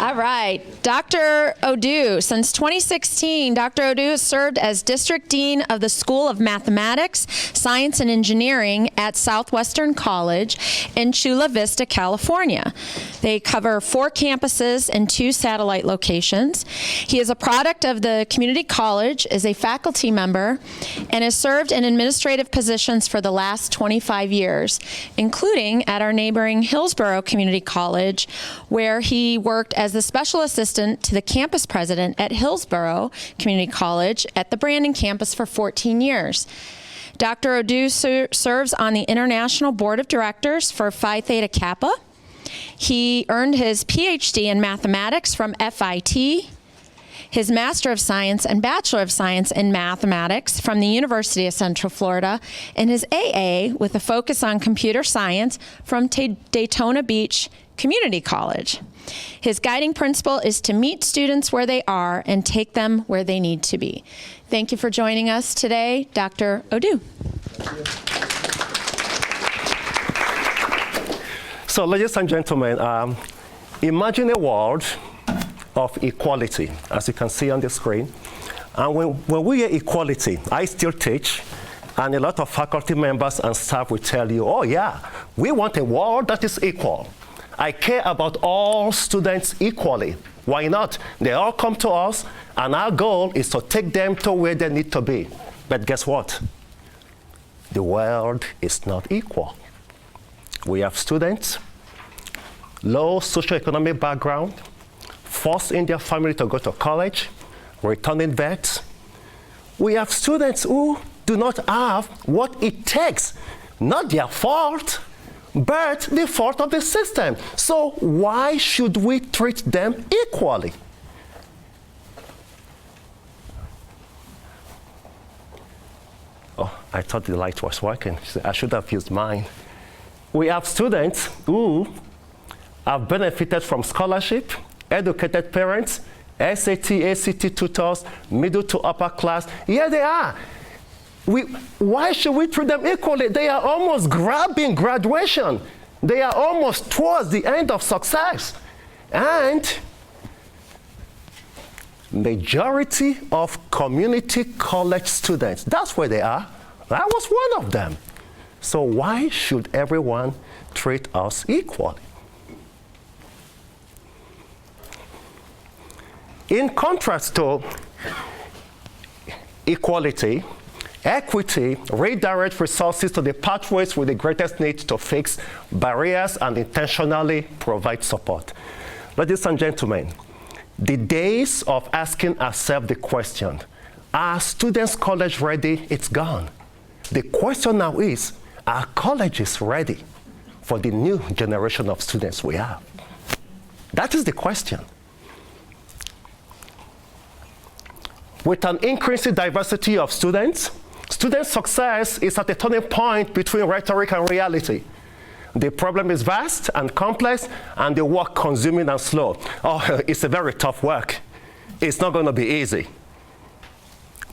All right, Dr. Odu. Since 2016, Dr. Odu has served as District Dean of the School of Mathematics, Science, and Engineering at Southwestern College in Chula Vista, California. They cover 4 campuses and 2 satellite locations. He is a product of the community college, is a faculty member, and has served in administrative positions for the last 25 years, including at our neighboring Hillsborough Community College, where he worked as the special assistant to the campus president at Hillsborough Community College at the Brandon campus for 14 years. Dr. Odu serves on the International Board of Directors for Phi Theta Kappa. He earned his PhD in mathematics from FIT, his Master of Science and Bachelor of Science in Mathematics from the University of Central Florida, and his AA with a focus on computer science from Daytona Beach Community College. His guiding principle is to meet students where they are and take them where they need to be. Thank you for joining us today, Dr. Odu. So, ladies and gentlemen, imagine a world of equality, as you can see on the screen. And when we hear equality, I still teach, and a lot of faculty members and staff will tell you, oh yeah, we want a world that is equal. I care about all students equally. Why not? They all come to us, and our goal is to take them to where they need to be. But guess what? The world is not equal. We have students, low socioeconomic background, forced in their family to go to college, returning vets. We have students who do not have what it takes, not their fault, but the fault of the system. So why should we treat them equally? Oh, I thought the light was working. I should have used mine. We have students who have benefited from scholarship, educated parents, SAT, ACT tutors, middle to upper class. Here they are. Why should we treat them equally? They are almost grabbing graduation. They are almost towards the end of success. And majority of community college students, that's where they are. I was one of them. So why should everyone treat us equally? In contrast to equality, equity redirects resources to the pathways with the greatest need to fix barriers and intentionally provide support. Ladies and gentlemen, the days of asking ourselves the question, are students' college ready? It's gone. The question now is, are colleges ready for the new generation of students we have? That is the question. With an increasing diversity of student success is at a turning point between rhetoric and reality. The problem is vast and complex, and the work consuming and slow. Oh, it's a very tough work. It's not going to be easy.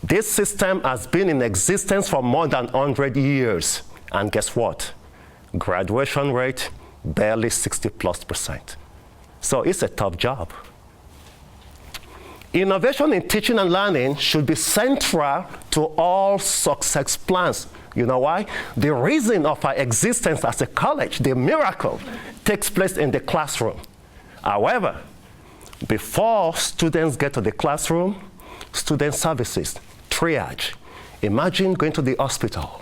This system has been in existence for more than 100 years. And guess what? Graduation rate, barely 60+%. So it's a tough job. Innovation in teaching and learning should be central to all success plans. You know why? The reason of our existence as a college, the miracle, takes place in the classroom. However, before students get to the classroom, student services, triage. Imagine going to the hospital.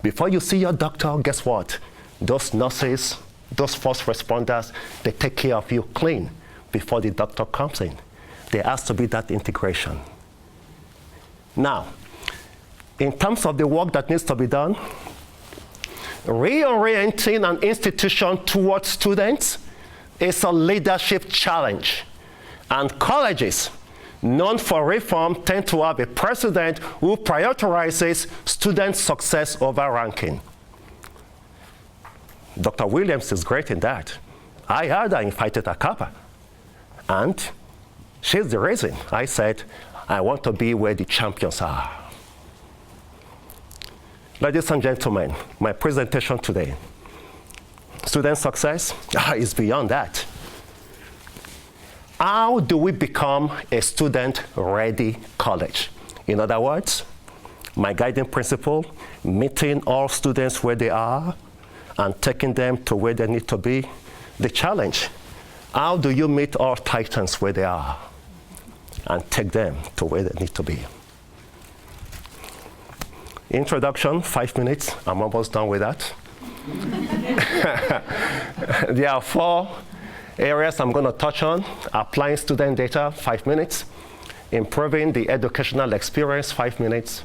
Before you see your doctor, guess what? Those nurses, those first responders, they take care of you clean before the doctor comes in. There has to be that integration. Now, in terms of the work that needs to be done, reorienting an institution towards students is a leadership challenge. And colleges known for reform tend to have a president who prioritizes student success over ranking. Dr. Williams is great in that. I heard her in Phi Theta Kappa. And she's the reason I said, I want to be where the champions are. Ladies and gentlemen, my presentation today, student success is beyond that. How do we become a student-ready college? In other words, my guiding principle, meeting all students where they are and taking them to where they need to be. The challenge, how do you meet all Titans where they are and take them to where they need to be? Introduction, 5 minutes. I'm almost done with that. There are 4 areas I'm going to touch on. Applying student data, 5 minutes. Improving the educational experience, 5 minutes.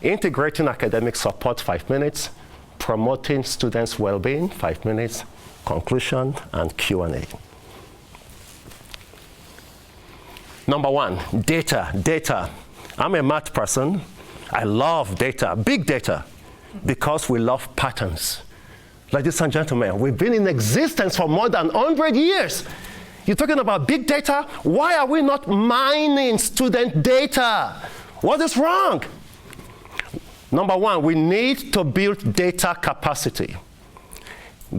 Integrating academic support, 5 minutes. Promoting students' well-being, 5 minutes. Conclusion and Q&A. Number 1, data. I'm a math person. I love data, big data, because we love patterns. Ladies and gentlemen, we've been in existence for more than 100 years. You're talking about big data? Why are we not mining student data? What is wrong? Number 1, we need to build data capacity.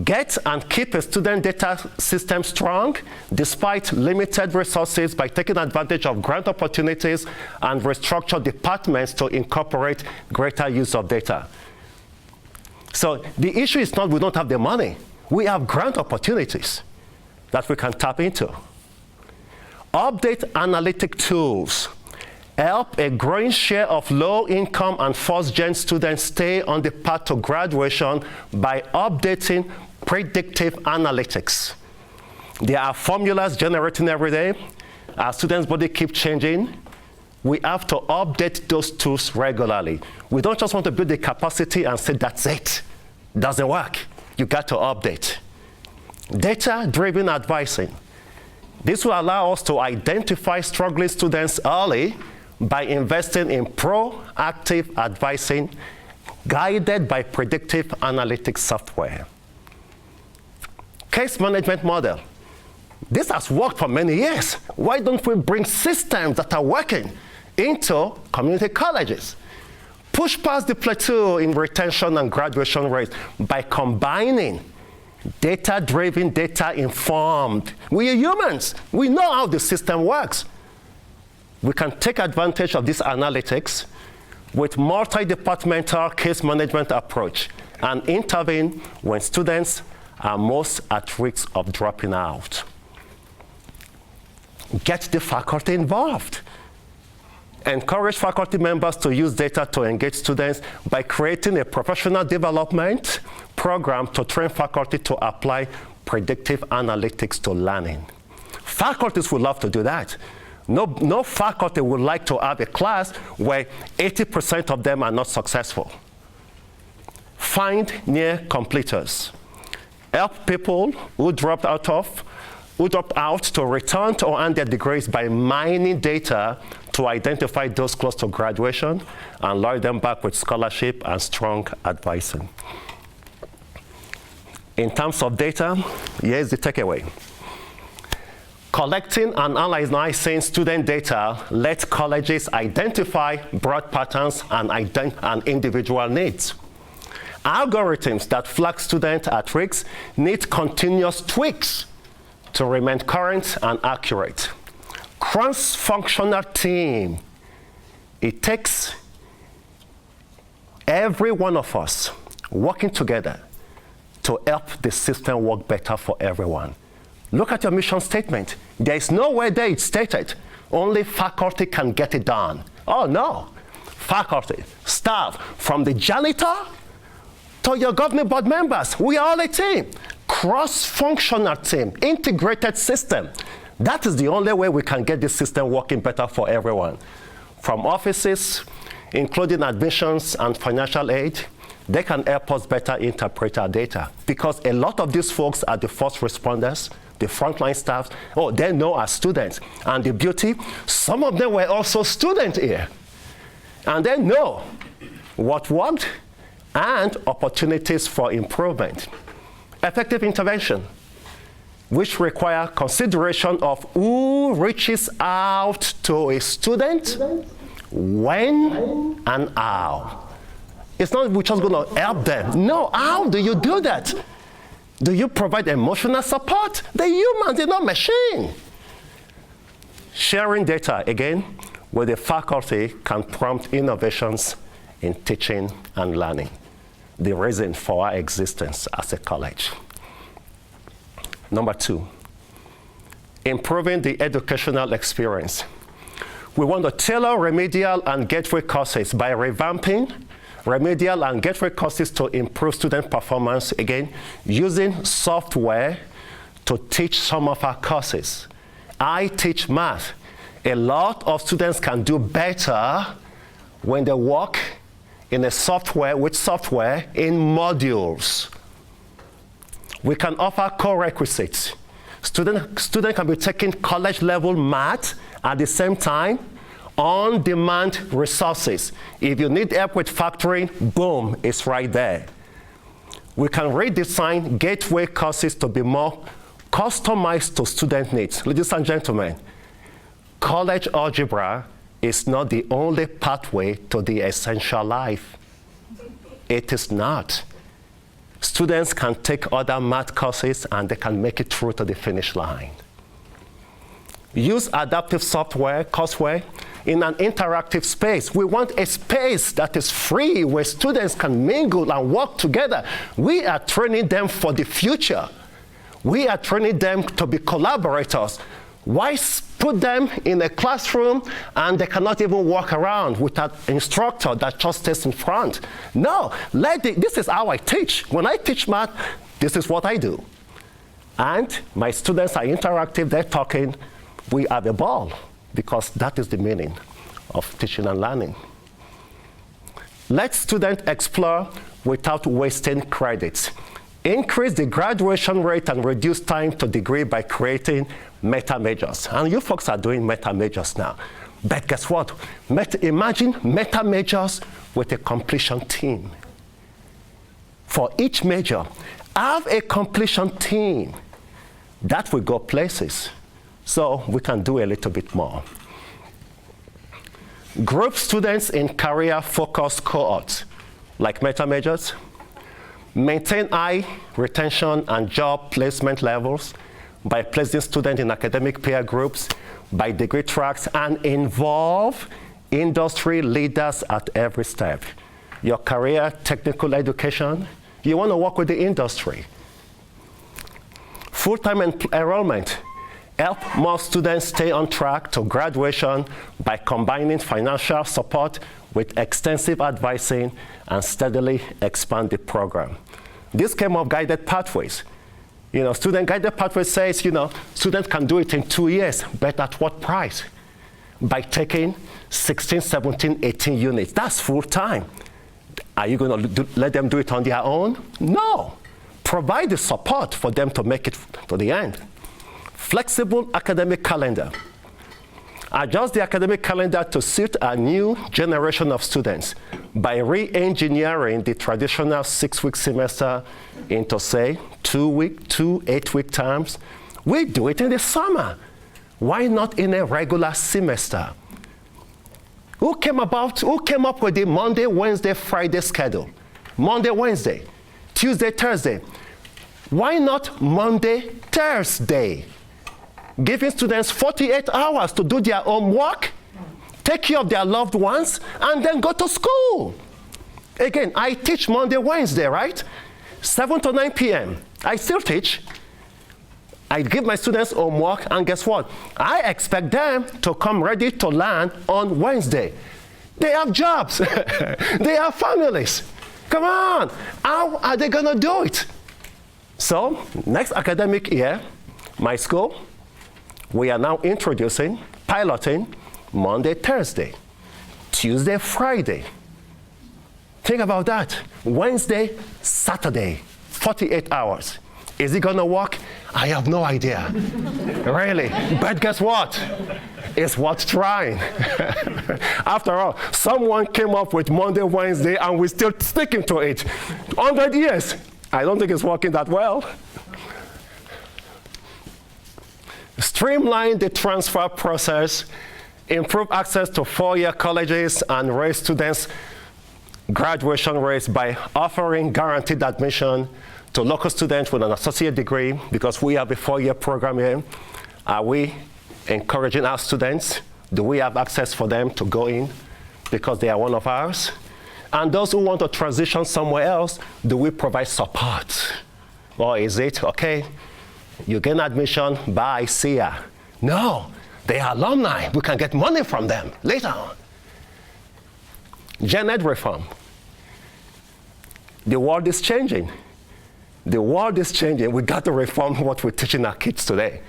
Get and keep a student data system strong despite limited resources by taking advantage of grant opportunities and restructure departments to incorporate greater use of data. So the issue is not we don't have the money. We have grant opportunities that we can tap into. Update analytic tools. Help a growing share of low-income and first-gen students stay on the path to graduation by updating predictive analytics. There are formulas generating every day. Our students' body keep changing. We have to update those tools regularly. We don't just want to build the capacity and say, that's it. Doesn't work. You got to update. Data-driven advising. This will allow us to identify struggling students early by investing in proactive advising guided by predictive analytics software. Case management model. This has worked for many years. Why don't we bring systems that are working into community colleges? Push past the plateau in retention and graduation rates by combining data-driven, data-informed. We are humans. We know how the system works. We can take advantage of this analytics with multi-departmental case management approach and intervene when students are most at risk of dropping out. Get the faculty involved. Encourage faculty members to use data to engage students by creating a professional development program to train faculty to apply predictive analytics to learning. Faculties would love to do that. No faculty would like to have a class where 80% of them are not successful. Find near completers. Help people who dropped out to return to earn their degrees by mining data to identify those close to graduation and lure them back with scholarship and strong advising. In terms of data, here's the takeaway. Collecting and analyzing student data lets colleges identify broad patterns and individual needs. Algorithms that flag students at risk need continuous tweaks to remain current and accurate. Cross-functional team. It takes every one of us working together to help the system work better for everyone. Look at your mission statement. There is nowhere there it's stated. Only faculty can get it done. Oh no. Faculty, staff, from the janitor to your governing board members, we are all a team. Cross-functional team, integrated system. That is the only way we can get this system working better for everyone. From offices, including admissions and financial aid, they can help us better interpret our data. Because a lot of these folks are the first responders, the frontline staff, they know our students. And the beauty, some of them were also students here. And they know what worked and opportunities for improvement. Effective intervention, which require consideration of who reaches out to a student, when, and how. It's not we're just going to help them. No, how do you do that? Do you provide emotional support? They're human, they're not machine. Sharing data, again, with the faculty can prompt innovations in teaching and learning, the reason for our existence as a college. Number 2, improving the educational experience. We want to tailor remedial and gateway courses by revamping remedial and gateway courses to improve student performance, again, using software to teach some of our courses. I teach math. A lot of students can do better when they work in a software, with software in modules. We can offer core requisites. Student can be taking college-level math at the same time, on-demand resources. If you need help with factoring, boom, it's right there. We can redesign gateway courses to be more customized to student needs. Ladies and gentlemen, college algebra is not the only pathway to the essential life. It is not. Students can take other math courses and they can make it through to the finish line. Use adaptive software, courseware, in an interactive space. We want a space that is free where students can mingle and work together. We are training them for the future. We are training them to be collaborators. Why put them in a classroom and they cannot even walk around with an instructor that just stays in front? No, this is how I teach. When I teach math, this is what I do. And my students are interactive, they're talking, we have a ball, because that is the meaning of teaching and learning. Let students explore without wasting credits. Increase the graduation rate and reduce time to degree by creating meta majors. And you folks are doing meta majors now. But guess what? Imagine meta majors with a completion team. For each major, have a completion team. That will go places. So we can do a little bit more. Group students in career-focused cohorts, like meta majors. Maintain high retention and job placement levels by placing students in academic peer groups, by degree tracks, and involve industry leaders at every step. Your career, technical education, you want to work with the industry. Full-time enrollment. Help more students stay on track to graduation by combining financial support with extensive advising and steadily expand the program. This came of guided pathways. Student guided pathways says, students can do it in 2 years, but at what price? By taking 16, 17, 18 units. That's full time. Are you going to let them do it on their own? No. Provide the support for them to make it to the end. Flexible academic calendar. Adjust the academic calendar to suit a new generation of students by re-engineering the traditional 6-week semester into, say, 2 8-week terms. We do it in the summer. Why not in a regular semester? Who came up with the Monday, Wednesday, Friday schedule? Monday, Wednesday, Tuesday, Thursday. Why not Monday, Thursday? Giving students 48 hours to do their homework, take care of their loved ones, and then go to school. Again, I teach Monday, Wednesday, right? 7 to 9 p.m. I still teach. I give my students homework, and guess what? I expect them to come ready to learn on Wednesday. They have jobs. They have families. Come on. How are they going to do it? So, next academic year, my school, we are now introducing, piloting, Monday, Thursday, Tuesday, Friday. Think about that. Wednesday, Saturday, 48 hours. Is it going to work? I have no idea. Really. But guess what? It's worth trying. After all, someone came up with Monday, Wednesday, and we're still sticking to it. 100 years. I don't think it's working that well. Streamline the transfer process, improve access to four-year colleges, and raise students' graduation rates by offering guaranteed admission to local students with an associate degree, because we have a 4-year program here. Are we encouraging our students? Do we have access for them to go in because they are one of ours? And those who want to transition somewhere else, do we provide support? Or is it, okay, you gain admission, bye, see ya? No, they are alumni. We can get money from them later on. Gen Ed reform. The world is changing. The world is changing. We got to reform what we're teaching our kids today.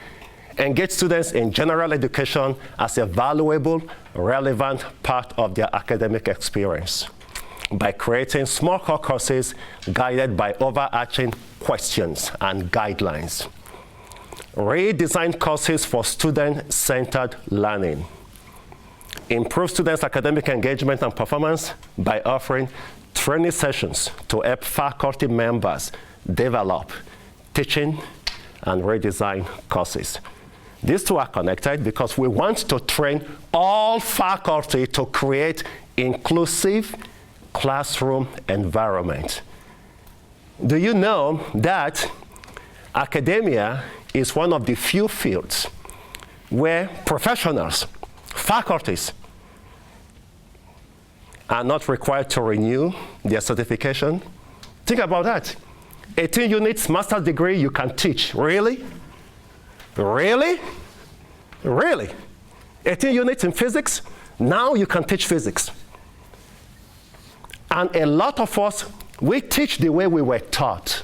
Engage students in general education as a valuable, relevant part of their academic experience by creating small core courses guided by overarching questions and guidelines. Redesign courses for student-centered learning. Improve students' academic engagement and performance by offering training sessions to help faculty members develop teaching and redesign courses. These two are connected because we want to train all faculty to create inclusive classroom environment. Do you know that academia is one of the few fields where professionals, faculties, are not required to renew their certification? Think about that. 18 units, master's degree, you can teach. Really? Really? Really? 18 units in physics, now you can teach physics. And a lot of us, we teach the way we were taught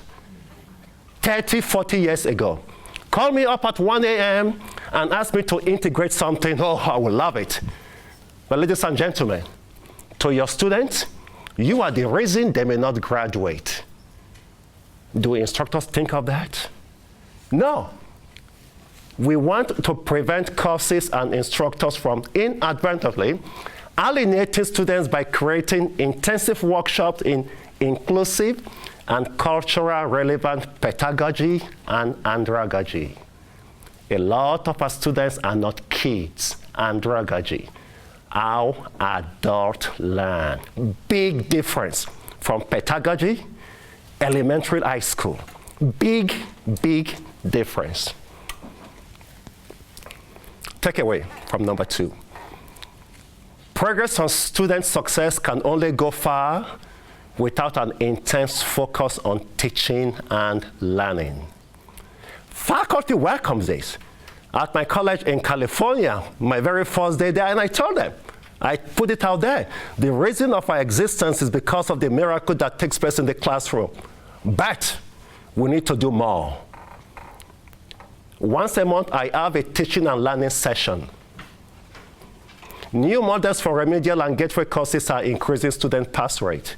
30, 40 years ago. Call me up at 1 a.m. and ask me to integrate something. Oh, I will love it. But ladies and gentlemen, to your students, you are the reason they may not graduate. Do instructors think of that? No. We want to prevent courses and instructors from inadvertently alienating students by creating intensive workshops in inclusive and cultural relevant pedagogy and andragogy. A lot of our students are not kids, andragogy. How adults learn. Big difference from pedagogy, elementary, high school. Big, big difference. Takeaway from number 2. Progress on student success can only go far without an intense focus on teaching and learning. Faculty welcomes this. At my college in California, my very first day there, and I told them, I put it out there, the reason of our existence is because of the miracle that takes place in the classroom. But we need to do more. Once a month, I have a teaching and learning session. New models for remedial and gateway courses are increasing student pass rate.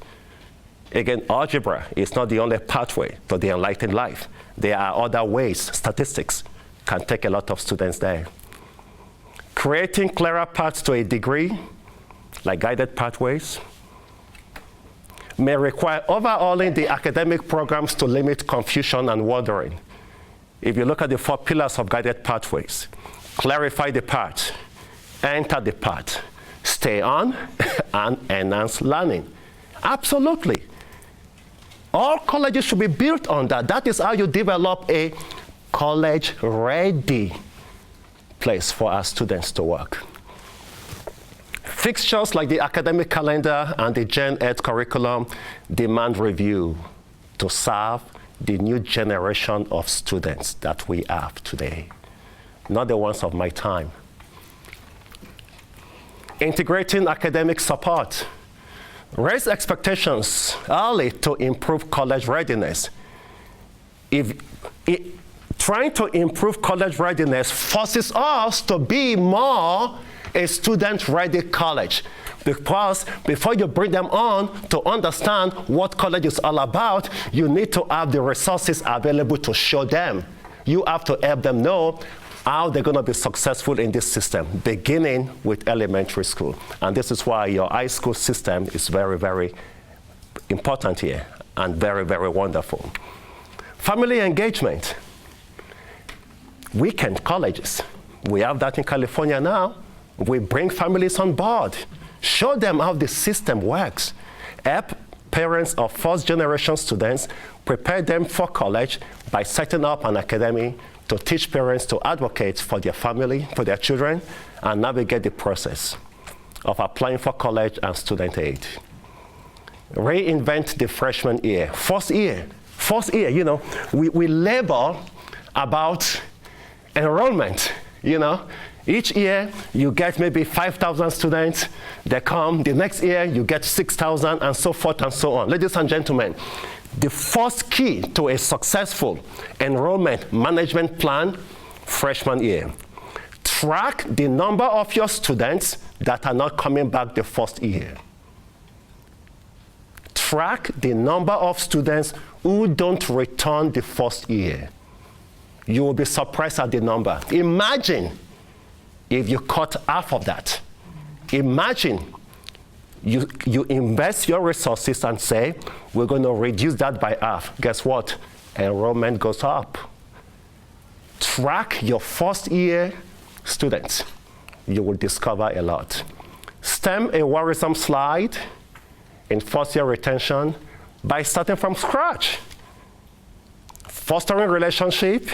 Again, algebra is not the only pathway to the enlightened life. There are other ways. Statistics can take a lot of students there. Creating clearer paths to a degree, like guided pathways, may require overhauling the academic programs to limit confusion and wandering. If you look at the 4 pillars of guided pathways, clarify the path, enter the path, stay on, and enhance learning. Absolutely. All colleges should be built on that. That is how you develop a college-ready place for our students to work. Fixtures like the academic calendar and the Gen Ed curriculum demand review to serve the new generation of students that we have today, not the ones of my time. Integrating academic support. Raise expectations early to improve college readiness. Trying to improve college readiness forces us to be more a student-ready college. Because before you bring them on to understand what college is all about, you need to have the resources available to show them. You have to help them know how they're going to be successful in this system, beginning with elementary school. And this is why your high school system is very, very important here and very, very wonderful. Family engagement. Weekend colleges. We have that in California now. We bring families on board. Show them how the system works. Help parents of first-generation students prepare them for college by setting up an academy to teach parents to advocate for their family, for their children, and navigate the process of applying for college and student aid. Reinvent the freshman year. First year, you know, we labor about enrollment, you know. Each year, you get maybe 5,000 students. They come. The next year, you get 6,000, and so forth and so on. Ladies and gentlemen, the first key to a successful enrollment management plan, freshman year. Track the number of your students that are not coming back the first year. Track the number of students who don't return the first year. You will be surprised at the number. Imagine if you cut half of that. Imagine you invest your resources and say, we're going to reduce that by half. Guess what? Enrollment goes up. Track your first year students. You will discover a lot. Stem a worrisome slide in first year retention by starting from scratch. Fostering relationship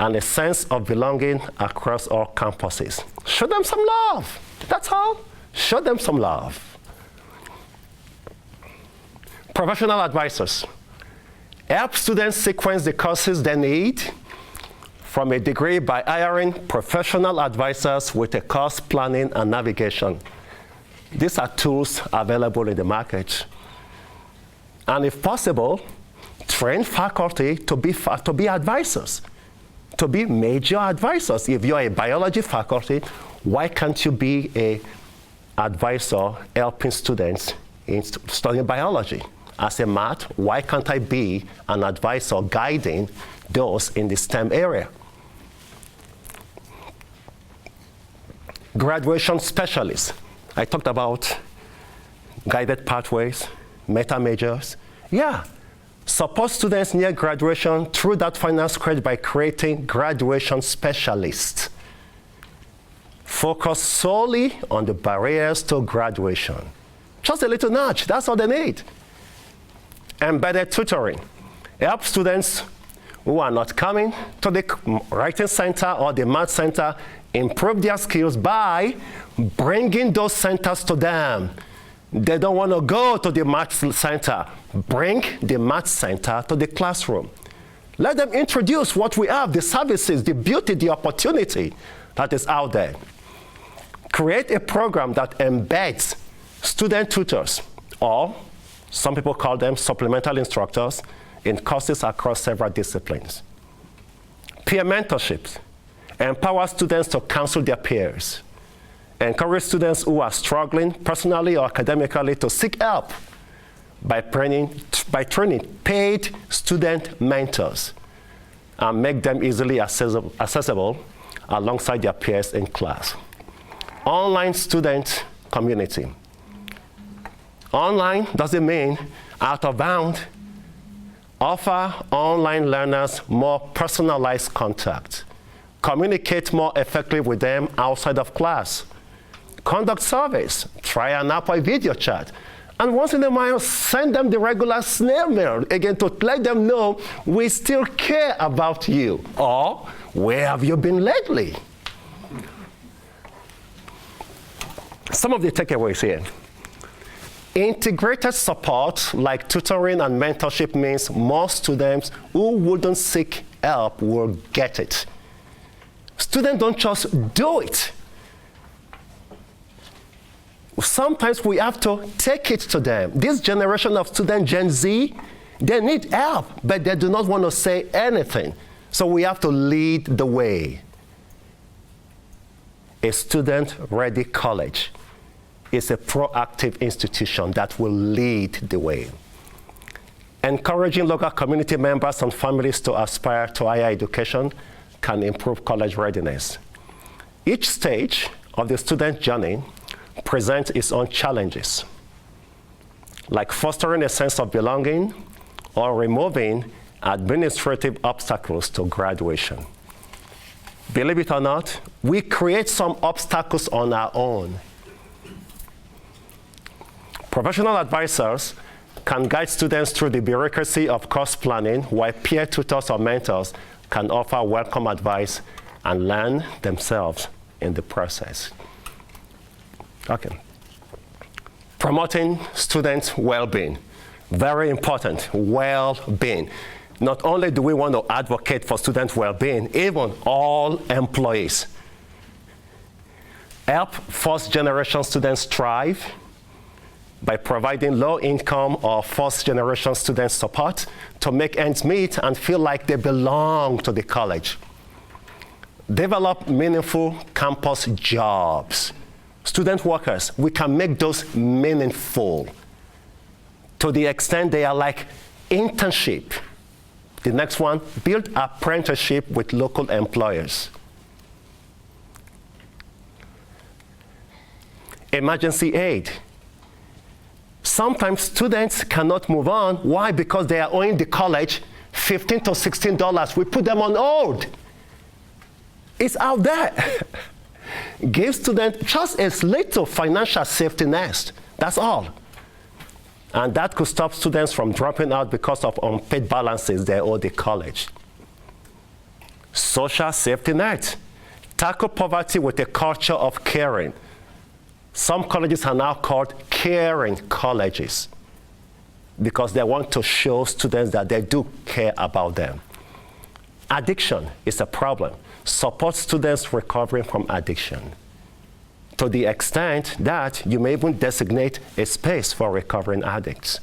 and a sense of belonging across all campuses. Show them some love. That's all. Show them some love. Professional advisors. Help students sequence the courses they need from a degree by hiring professional advisors with a course planning and navigation. These are tools available in the market. And if possible, train faculty to be advisors, to be major advisors. If you're a biology faculty, why can't you be an advisor helping students in studying biology? As a math, why can't I be an advisor guiding those in the STEM area? Graduation specialists. I talked about guided pathways, meta majors. Yeah, support students near graduation through that final stage by creating graduation specialists. Focus solely on the barriers to graduation. Just a little nudge, that's all they need. Embedded tutoring. Help students who are not coming to the writing center or the math center improve their skills by bringing those centers to them. They don't want to go to the math center. Bring the math center to the classroom. Let them introduce what we have, the services, the beauty, the opportunity that is out there. Create a program that embeds student tutors, or some people call them supplemental instructors, in courses across several disciplines. Peer mentorships. Empower students to counsel their peers. Encourage students who are struggling personally or academically to seek help by training paid student mentors and make them easily accessible alongside their peers in class. Online student community. Online doesn't mean out of bound. Offer online learners more personalized contact. Communicate more effectively with them outside of class. Conduct surveys. Try an app or video chat. And once in a while, send them the regular snail mail, again, to let them know we still care about you. Or, where have you been lately? Some of the takeaways here. Integrated support, like tutoring and mentorship, means more students who wouldn't seek help will get it. Students don't just do it. Sometimes we have to take it to them. This generation of students, Gen Z, they need help, but they do not want to say anything. So we have to lead the way. A student-ready college is a proactive institution that will lead the way. Encouraging local community members and families to aspire to higher education can improve college readiness. Each stage of the student journey presents its own challenges, like fostering a sense of belonging or removing administrative obstacles to graduation. Believe it or not, we create some obstacles on our own. Professional advisors can guide students through the bureaucracy of course planning, while peer tutors or mentors can offer welcome advice and learn themselves in the process. Okay. Promoting student well-being. Very important, well-being. Not only do we want to advocate for student well-being, even all employees. Help first-generation students thrive by providing low-income or first-generation student support to make ends meet and feel like they belong to the college. Develop meaningful campus jobs. Student workers, we can make those meaningful to the extent they are like internship. The next one, build apprenticeship with local employers. Emergency aid. Sometimes students cannot move on. Why? Because they are owing the college $15 to $16. We put them on hold. It's out there. Give students just a little financial safety nest. That's all. And that could stop students from dropping out because of unpaid balances they owe the college. Social safety net. Tackle poverty with a culture of caring. Some colleges are now called caring colleges because they want to show students that they do care about them. Addiction is a problem. Support students recovering from addiction to the extent that you may even designate a space for recovering addicts.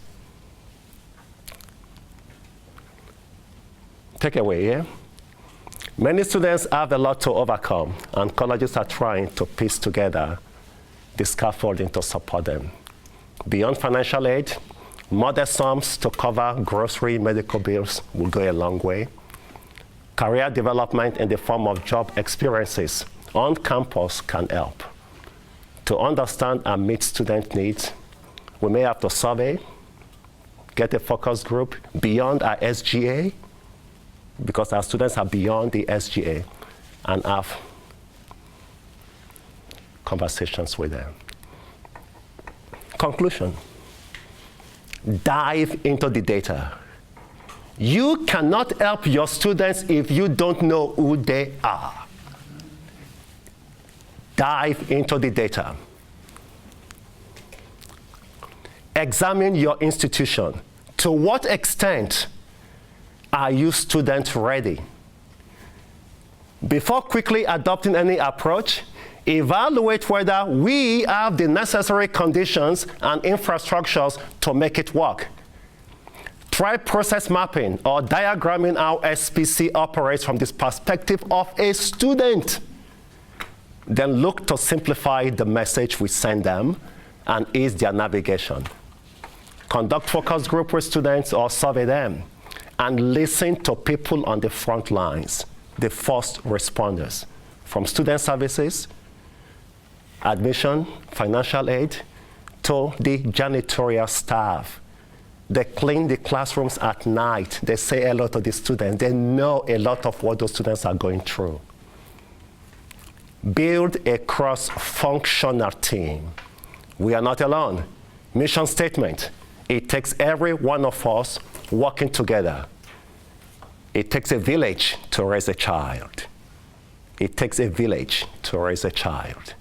Takeaway here. Many students have a lot to overcome, and colleges are trying to piece together the scaffolding to support them. Beyond financial aid, modest sums to cover grocery, medical bills will go a long way. Career development in the form of job experiences on campus can help. To understand and meet student needs, we may have to survey, get a focus group beyond our SGA, because our students are beyond the SGA, and have conversations with them. Conclusion. Dive into the data. You cannot help your students if you don't know who they are. Dive into the data. Examine your institution. To what extent are you student ready? Before quickly adopting any approach, evaluate whether we have the necessary conditions and infrastructures to make it work. Try process mapping or diagramming how SPC operates from this perspective of a student. Then look to simplify the message we send them and ease their navigation. Conduct focus group with students or survey them, and listen to people on the front lines, the first responders, from student services, admission, financial aid, to the janitorial staff. They clean the classrooms at night. They say hello to the students. They know a lot of what those students are going through. Build a cross-functional team. We are not alone. Mission statement. It takes every one of us working together. It takes a village to raise a child. It takes a village to raise a child.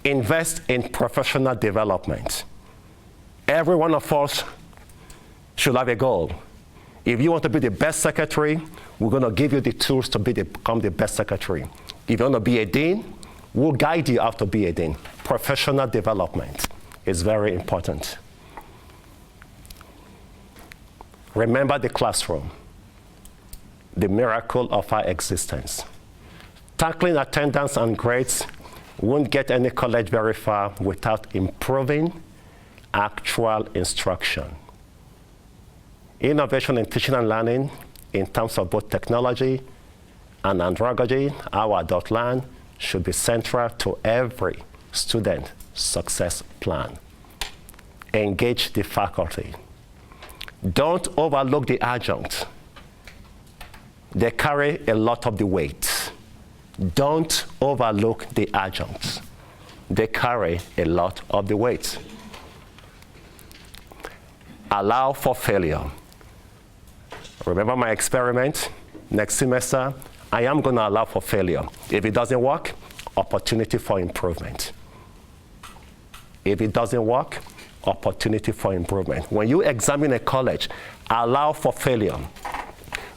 Invest in professional development. Every one of us should have a goal. If you want to be the best secretary, we're going to give you the tools to become the best secretary. If you want to be a dean, we'll guide you how to be a dean. Professional development is very important. Remember the classroom, the miracle of our existence. Tackling attendance and grades won't get any college very far without improving actual instruction. Innovation in teaching and learning in terms of both technology and andragogy, our adult learn, should be central to every student success plan. Engage the faculty. Don't overlook the adjunct. They carry a lot of the weight. Don't overlook the adjuncts. They carry a lot of the weight. Allow for failure. Remember my experiment? next semester, I am going to allow for failure. If it doesn't work, opportunity for improvement. If it doesn't work, opportunity for improvement. When you examine a college, allow for failure.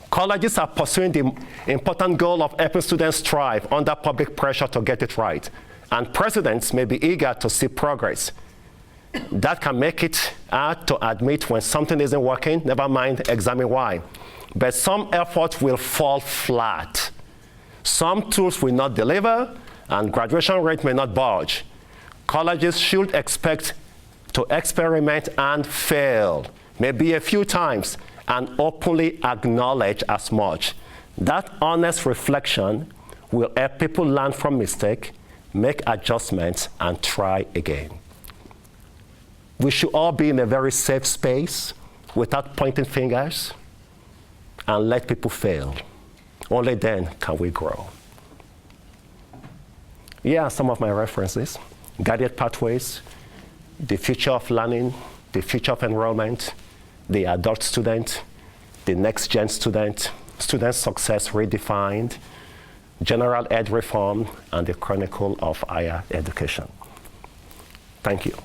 Colleges are pursuing the important goal of helping students thrive under public pressure to get it right. And presidents may be eager to see progress. That can make it hard to admit when something isn't working, never mind examine why. But some efforts will fall flat. Some tools will not deliver, and graduation rate may not budge. Colleges should expect to experiment and fail, maybe a few times, and openly acknowledge as much. That honest reflection will help people learn from mistakes, make adjustments, and try again. We should all be in a very safe space without pointing fingers and let people fail. Only then can we grow. Here are some of my references. Guided Pathways, The Future of Learning, The Future of Enrollment, The Adult Student, The Next Gen Student, Student Success Redefined, General Ed Reform, and The Chronicle of Higher Education. Thank you.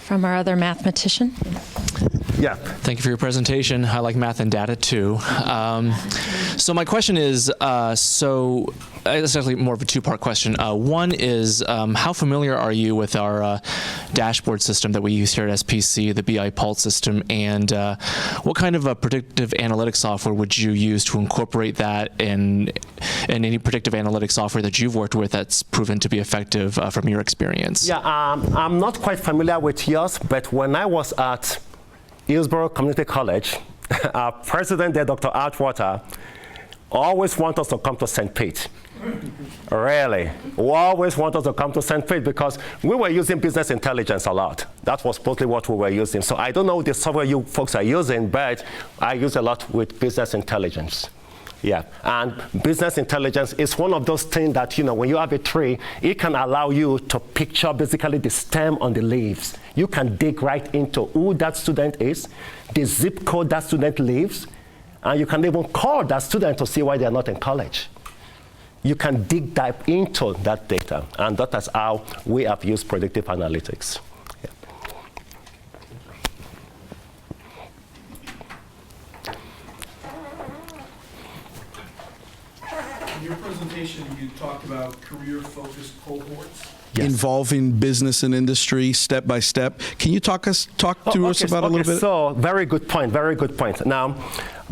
From our other mathematician. Yeah. Thank you for your presentation. I like math and data too. So my question is, it's actually more of a two-part question. One is, how familiar are you with our dashboard system that we use here at SPC, the BI Pulse system, and what kind of a predictive analytics software would you use to incorporate that in any predictive analytics software that you've worked with that's proven to be effective from your experience? Yeah, I'm not quite familiar with yours, but when I was at Hillsborough Community College, our president there, Dr. Atwater, always want us to come to St. Pete. Really. We always want us to come to St. Pete because we were using business intelligence a lot. That was mostly what we were using. So I don't know the software you folks are using, but I use a lot with business intelligence. Yeah, and business intelligence is one of those things that, when you have a tree, it can allow you to picture basically the stem on the leaves. You can dig right into who that student is, the zip code that student lives, and you can even call that student to see why they're not in college. You can dig deep into that data, and that is how we have used predictive analytics. Yeah. In your presentation, you talked about career-focused cohorts. Yes. Involving business and industry step by step. Can you talk to us about a little bit? So, very good point, very good point. Now,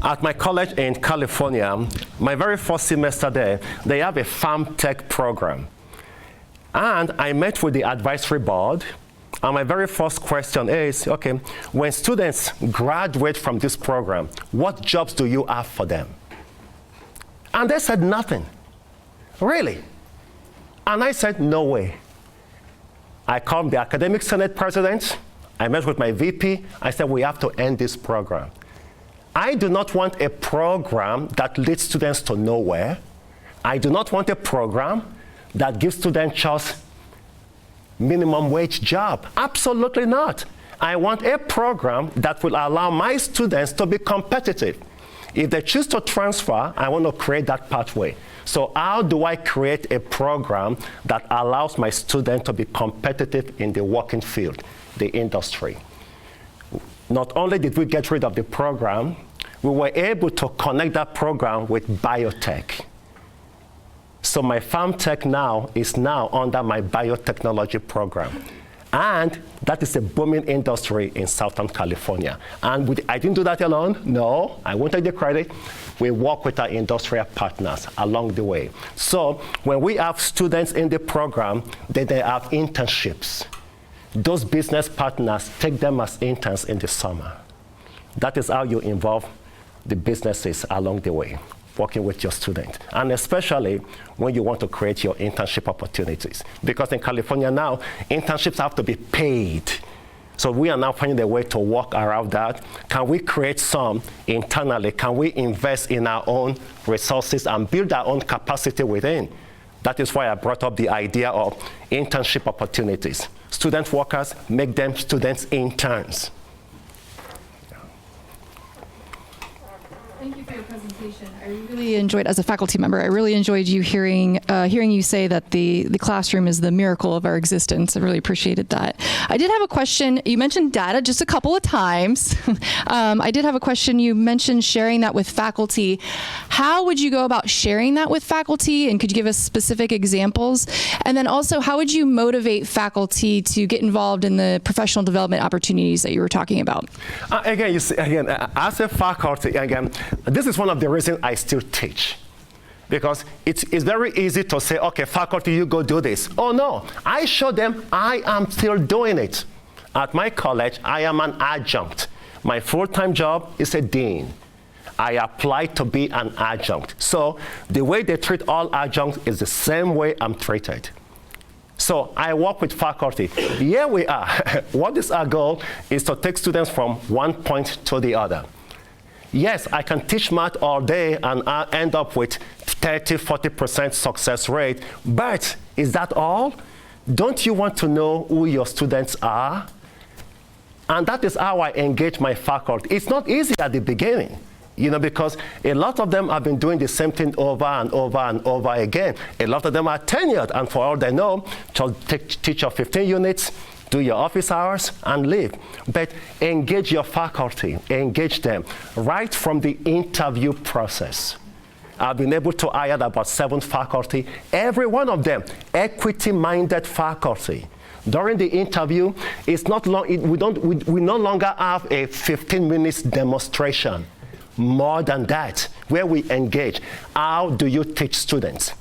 at my college in California, my very first semester there, they have a farm tech program. And I met with the advisory board, and my very first question is, okay, when students graduate from this program, what jobs do you have for them? And they said nothing. Really? And I said, no way. I called the academic senate president. I met with my VP. I said, we have to end this program. I do not want a program that leads students to nowhere. I do not want a program that gives students just minimum wage job. Absolutely not. I want a program that will allow my students to be competitive. If they choose to transfer, I want to create that pathway. So how do I create a program that allows my students to be competitive in the working field, the industry? Not only did we get rid of the program, we were able to connect that program with biotech. So my farm tech now is now under my biotechnology program. And that is a booming industry in Southern California. And I didn't do that alone. No, I won't take the credit. We work with our industrial partners along the way. So when we have students in the program, they have internships. Those business partners take them as interns in the summer. That is how you involve the businesses along the way, working with your student, and especially when you want to create your internship opportunities. Because in California now, internships have to be paid. So we are now finding a way to work around that. Can we create some internally? Can we invest in our own resources and build our own capacity within? That is why I brought up the idea of internship opportunities. student workers, make them students interns. Thank you for your presentation. I really enjoyed, as a faculty member, I really enjoyed you hearing you say that the classroom is the miracle of our existence. I really appreciated that. I did have a question. You mentioned data just a couple of times. I did have a question. You mentioned sharing that with faculty. How would you go about sharing that with faculty? And could you give us specific examples? And then also, how would you motivate faculty to get involved in the professional development opportunities that you were talking about? Again, you see, as a faculty, again, this is one of the reasons I still teach. Because it's very easy to say, okay, faculty, you go do this. Oh, no. I show them I am still doing it. At my college, I am an adjunct. My full-time job is a dean. I applied to be an adjunct. So the way they treat all adjuncts is the same way I'm treated. So I work with faculty. Here we are. What is our goal is to take students from one point to the other. Yes, I can teach math all day and I end up with 30, 40% success rate, but is that all? Don't you want to know who your students are? And that is how I engage my faculty. It's not easy at the beginning, because a lot of them have been doing the same thing over and over and over again. A lot of them are tenured, and for all they know, teach your 15 units, do your office hours, and leave. But engage your faculty, engage them right from the interview process. I've been able to hire about 7 faculty, every one of them equity-minded faculty. During the interview, it's not long, we no longer have a 15 minutes demonstration. More than that, where we engage. How do you teach students?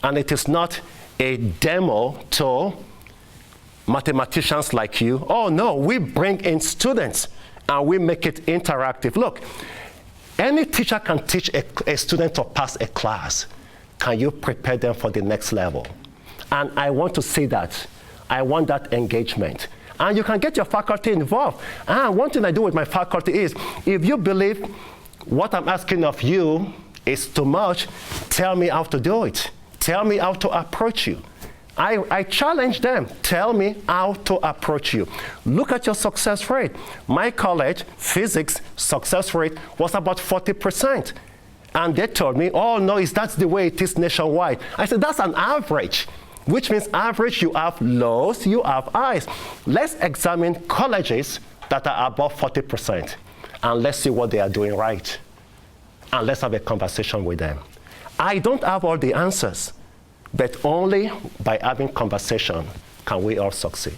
And it is not a demo to mathematicians like you. Oh no, we bring in students and we make it interactive. Look, any teacher can teach a student to pass a class. Can you prepare them for the next level? And I want to see that. I want that engagement. And you can get your faculty involved. And one thing I do with my faculty is, if you believe what I'm asking of you is too much, tell me how to do it. Tell me how to approach you. I challenge them. Tell me how to approach you. Look at your success rate. My college, physics, success rate was about 40%. And they told me, oh no, that's the way it is nationwide. I said, that's an average, which means average, you have lows, you have highs. Let's examine colleges that are above 40%, and let's see what they are doing right. And let's have a conversation with them. I don't have all the answers, but only by having conversation can we all succeed.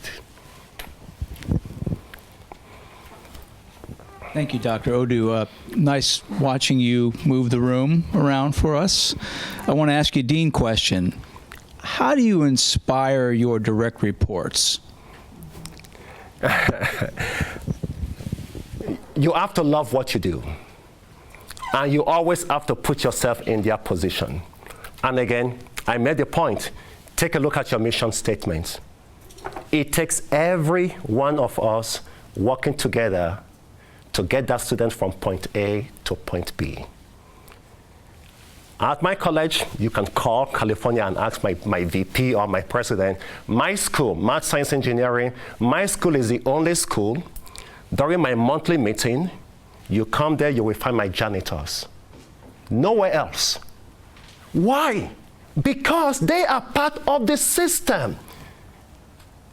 Thank you, Dr. Odu. Nice watching you move the room around for us. I want to ask you a dean question. How do you inspire your direct reports? You have to love what you do. And you always have to put yourself in their position. And again, I made a point. Take a look at your mission statement. It takes every one of us working together to get that student from point A to point B. At my college, you can call California and ask my VP or my president. My school, Math Science Engineering, my school is the only school. During my monthly meeting, you come there, you will find my janitors. Nowhere else. Why? Because they are part of the system.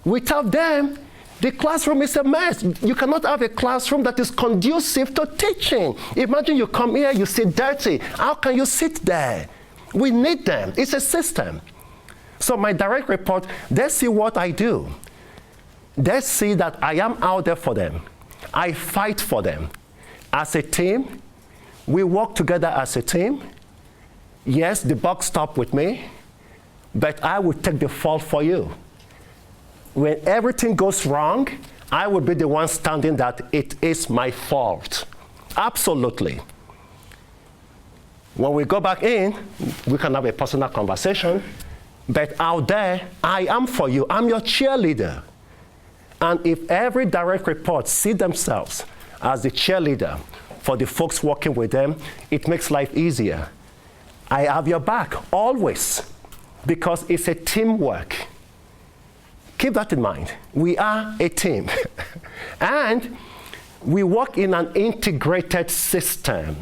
Without them, the classroom is a mess. You cannot have a classroom that is conducive to teaching. Imagine you come here, you sit dirty. How can you sit there? We need them. It's a system. So my direct report, they see what I do. They see that I am out there for them. I fight for them. As a team, we work together as a team. Yes, the buck stopped with me, but I will take the fall for you. When everything goes wrong, I will be the one standing that it is my fault. Absolutely. When we go back in, we can have a personal conversation, but out there, I am for you. I'm your cheerleader. And if every direct report see themselves as the cheerleader for the folks working with them, it makes life easier. I have your back, always, because it's a teamwork. Keep that in mind. We are a team. And we work in an integrated system.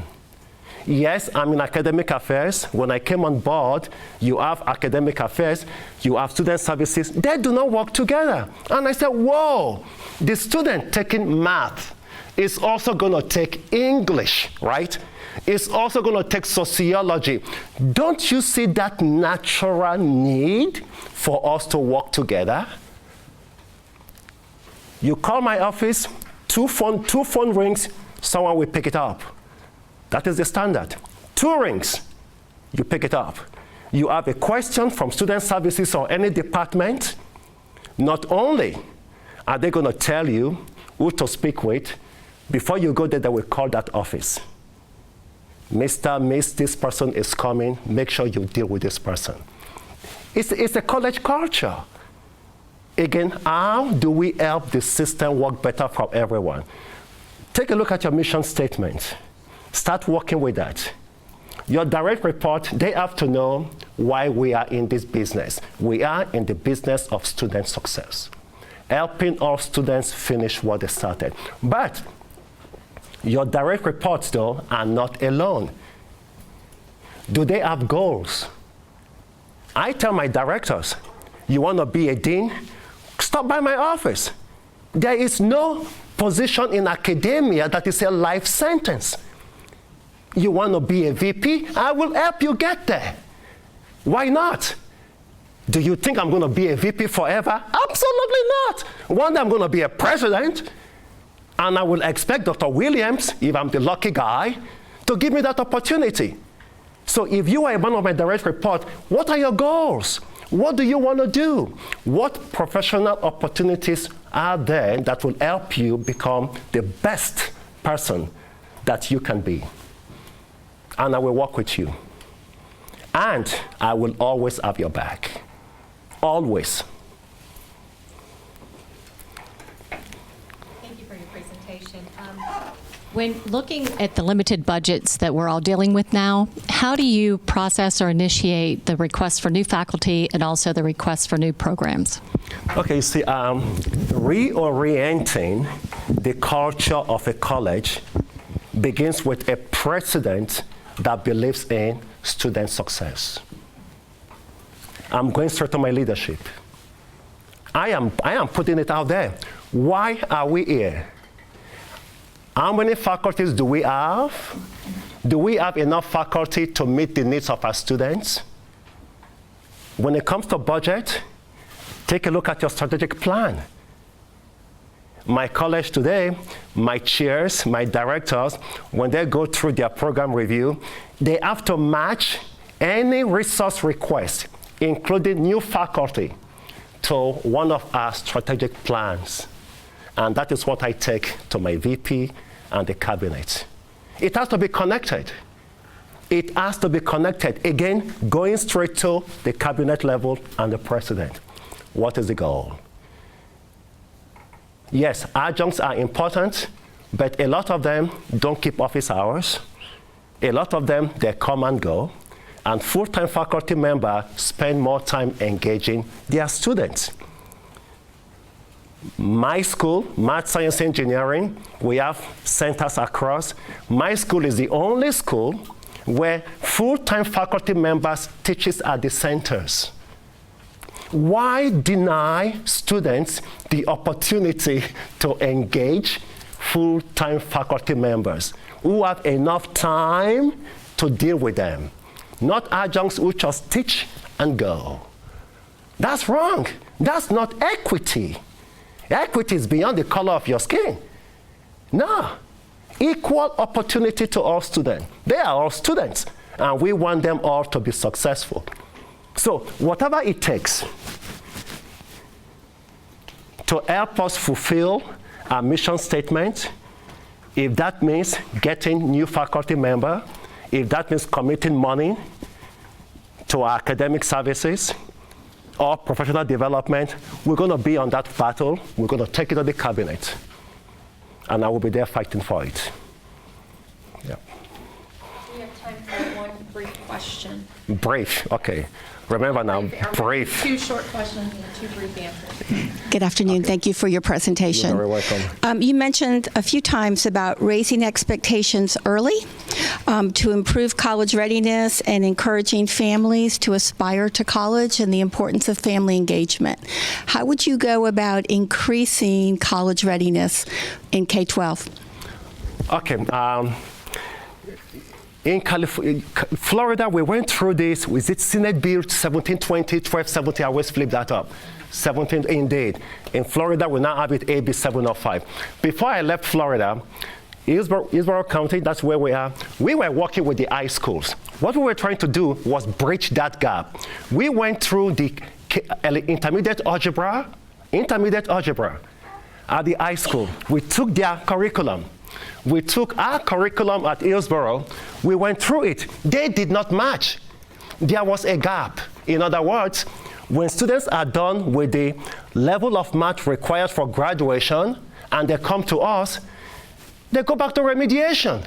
Yes, I'm in academic affairs. When I came on board, you have academic affairs, you have student services. They do not work together. And I said, whoa, the student taking math is also going to take English, right? It's also going to take sociology. Don't you see that natural need for us to work together? You call my office, two phone rings, someone will pick it up. That is the standard. 2 rings, you pick it up. You have a question from student services or any department, not only are they going to tell you who to speak with, before you go there, they will call that office. Mr., Miss, this person is coming, make sure you deal with this person. It's a college culture. Again, how do we help the system work better for everyone? Take a look at your mission statement. Start working with that. Your direct report, they have to know why we are in this business. We are in the business of student success, helping all students finish what they started. But your direct reports, though, are not alone. Do they have goals? I tell my directors, you want to be a dean? Stop by my office. There is no position in academia that is a life sentence. You want to be a VP? I will help you get there. Why not? Do you think I'm going to be a VP forever? Absolutely not. One day I'm going to be a president, and I will expect Dr. Williams, if I'm the lucky guy, to give me that opportunity. So if you are one of my direct report, what are your goals? What do you want to do? What professional opportunities are there that will help you become the best person that you can be? And I will work with you. And I will always have your back. Always. Thank you for your presentation. When looking at the limited budgets that we're all dealing with now, how do you process or initiate the requests for new faculty and also the requests for new programs? Okay, you see, reorienting the culture of a college begins with a president that believes in student success. I'm going straight to my leadership. I am putting it out there. Why are we here? How many faculties do we have? Do we have enough faculty to meet the needs of our students? When it comes to budget, take a look at your strategic plan. My college today, my chairs, my directors, when they go through their program review, they have to match any resource request, including new faculty, to one of our strategic plans. And that is what I take to my VP and the cabinet. It has to be connected. It has to be connected. Again, going straight to the cabinet level and the president. What is the goal? Yes, adjuncts are important, but a lot of them don't keep office hours. A lot of them, they come and go. And full-time faculty members spend more time engaging their students. My school, Math, Science, Engineering, we have centers across. My school is the only school where full-time faculty members teach at the centers. Why deny students the opportunity to engage full-time faculty members who have enough time to deal with them? Not adjuncts who just teach and go. That's wrong. That's not equity. Equity is beyond the color of your skin. No. Equal opportunity to all students. They are all students, and we want them all to be successful. So whatever it takes to help us fulfill our mission statement, if that means getting new faculty members, if that means committing money to our academic services or professional development, we're going to be on that battle. We're going to take it to the cabinet. And I will be there fighting for it. Yeah. We have time for one brief question. Brief, okay. Remember now, brief. 2 short questions and 2 brief answers. Good afternoon. Thank you for your presentation. You're very welcome. You mentioned a few times about raising expectations early to improve college readiness and encouraging families to aspire to college and the importance of family engagement. How would you go about increasing college readiness in K-12? Okay. In Florida, we went through this. Was it Senate Bill 1720, 1270? I always flip that up. 17, indeed. In Florida, we now have it AB 705. Before I left Florida, Hillsborough County, that's where we are. We were working with the high schools. What we were trying to do was bridge that gap. We went through the intermediate algebra at the high school. We took their curriculum. We took our curriculum at Hillsborough. We went through it. They did not match. There was a gap. In other words, when students are done with the level of math required for graduation and they come to us, they go back to remediation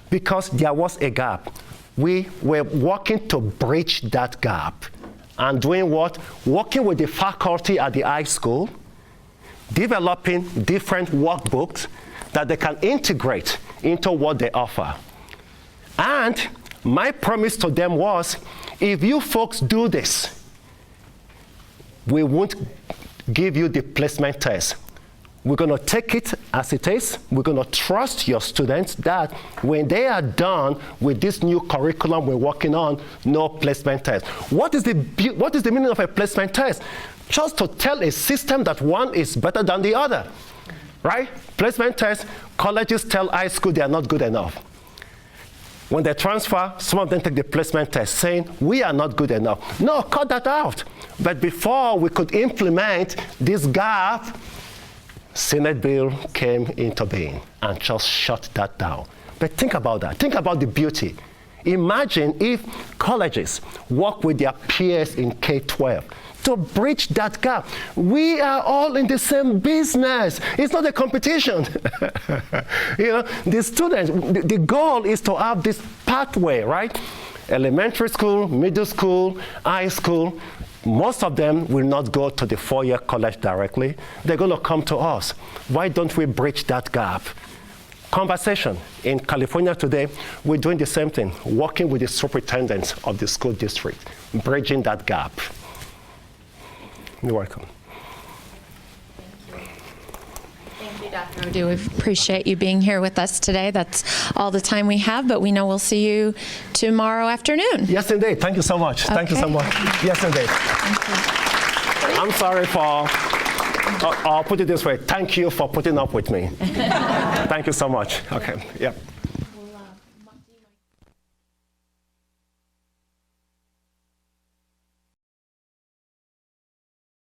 because there was a gap. We were working to bridge that gap and doing what? Working with the faculty at the high school, developing different workbooks that they can integrate into what they offer. And my promise to them was, if you folks do this, we won't give you the placement test. We're going to take it as it is. We're going to trust your students that when they are done with this new curriculum we're working on, no placement test. What is the meaning of a placement test? Just to tell a system that one is better than the other. Right? Placement tests, colleges tell high school they are not good enough. When they transfer, some of them take the placement test saying, we are not good enough. No, cut that out. But before we could implement this gap, Senate bill came into being and just shut that down. But think about that. Think about the beauty. Imagine if colleges work with their peers in K-12 to bridge that gap. We are all in the same business. It's not a competition. The students, the goal is to have this pathway, right? Elementary school, middle school, high school. Most of them will not go to the 4-year college directly. They're going to come to us. Why don't we bridge that gap? Conversation. In California today, we're doing the same thing, working with the superintendents of the school district, bridging that gap. You're welcome. Thank you, Dr. Odu. We appreciate you being here with us today. That's all the time we have, but we know we'll see you tomorrow afternoon. Yes, indeed. Thank you so much. Okay. Thank you so much. Yes, indeed. I'm sorry for, I'll put it this way. Thank you for putting up with me. Thank you so much. Okay. Yeah.